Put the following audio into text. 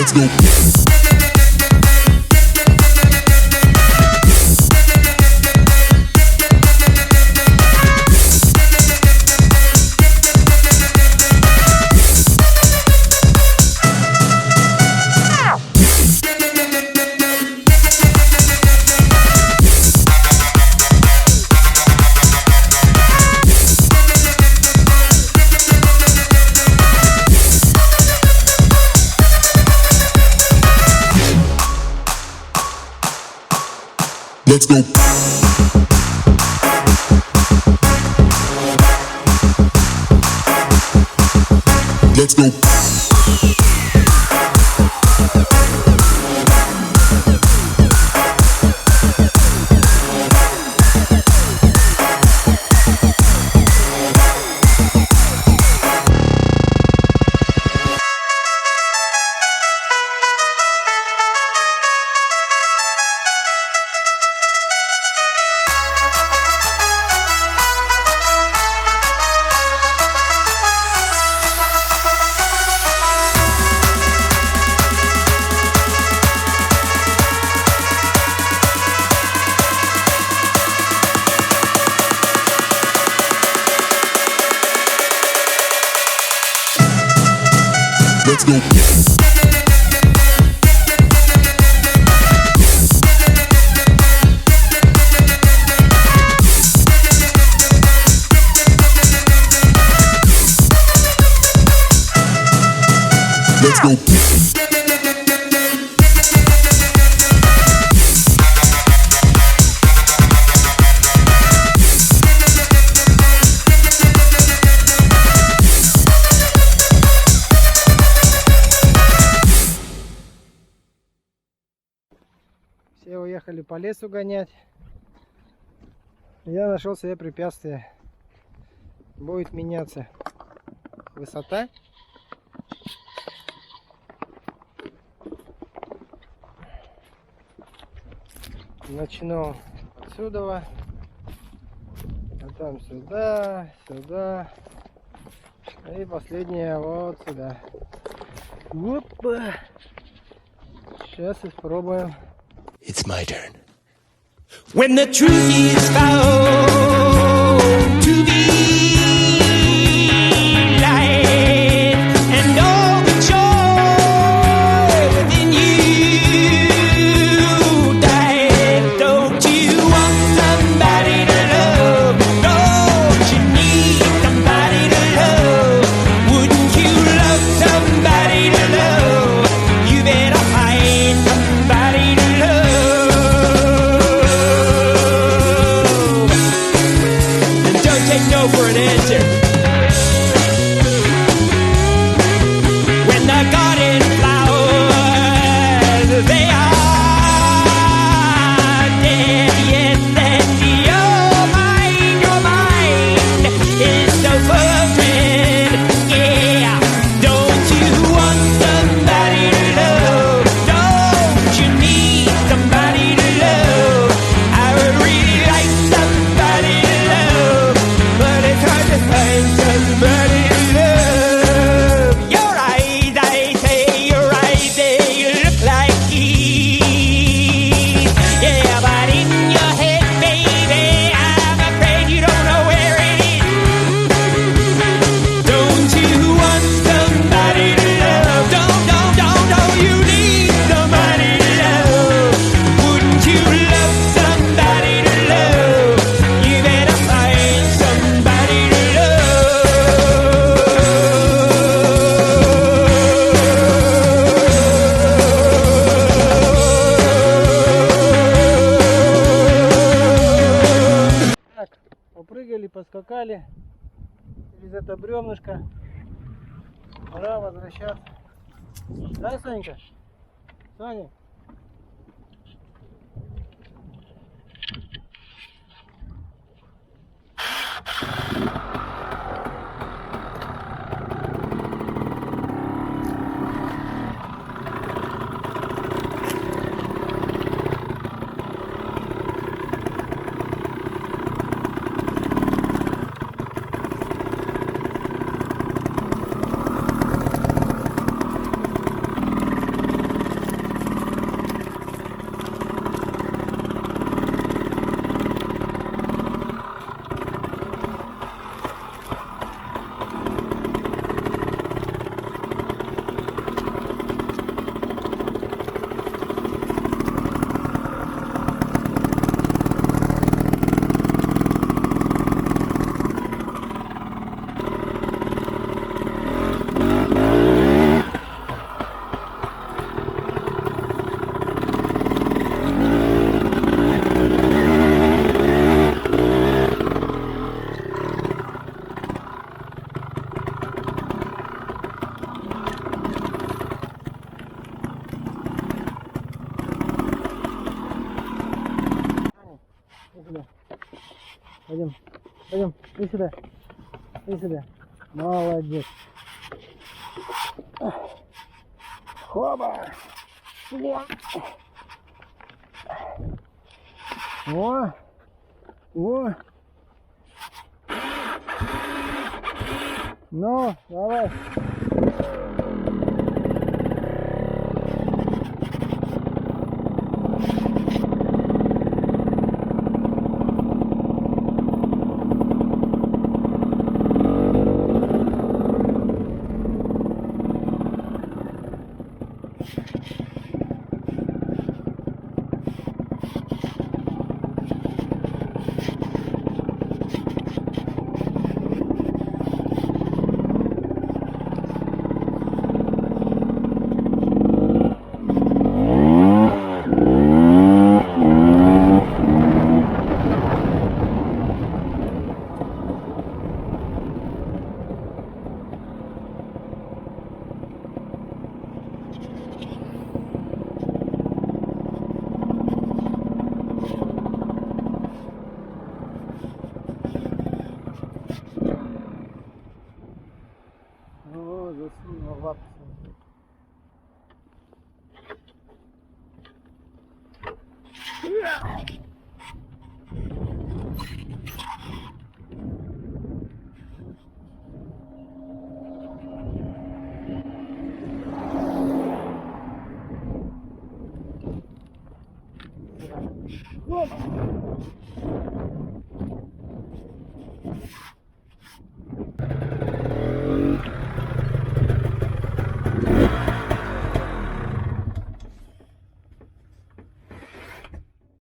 Let's go. Let's go. Let's go. Let's go. Let's go. Все уехали по лесу гонять. Я нашел себе препятствие. Будет меняться высота. Начну отсюда, а там сюда, сюда, и последнее вот сюда. Опа! Сейчас испробуем. It's my turn. When the truth is found to be light and all the joy within you died, don't you want somebody to love? Don't you need somebody to love? Wouldn't you love somebody to love? You better find somebody to love. Take no for an answer. When the garden flowers, they are dead. Yes, and your mind is so full of dread. Yeah, don't you want somebody to love? Don't you need somebody to love? I would really like somebody to love, but it's hard to find somebody to love. Your eyes, I say, your eyes, they look like keys. Yeah, but in your head, baby, I'm afraid you don't know where it is. Don't you want somebody to love? Don't you need somebody to love? Wouldn't you love somebody to love? You better find somebody to love. Так, попрыгали, поскакали через это бревнышко. Пора возвращаться. Да, Сонька? Соня? Пойдем, пойдем, иди сюда. Иди сюда. Молодец. Хоба. О. О. Ну, давай. О, засунул лапу. Оп.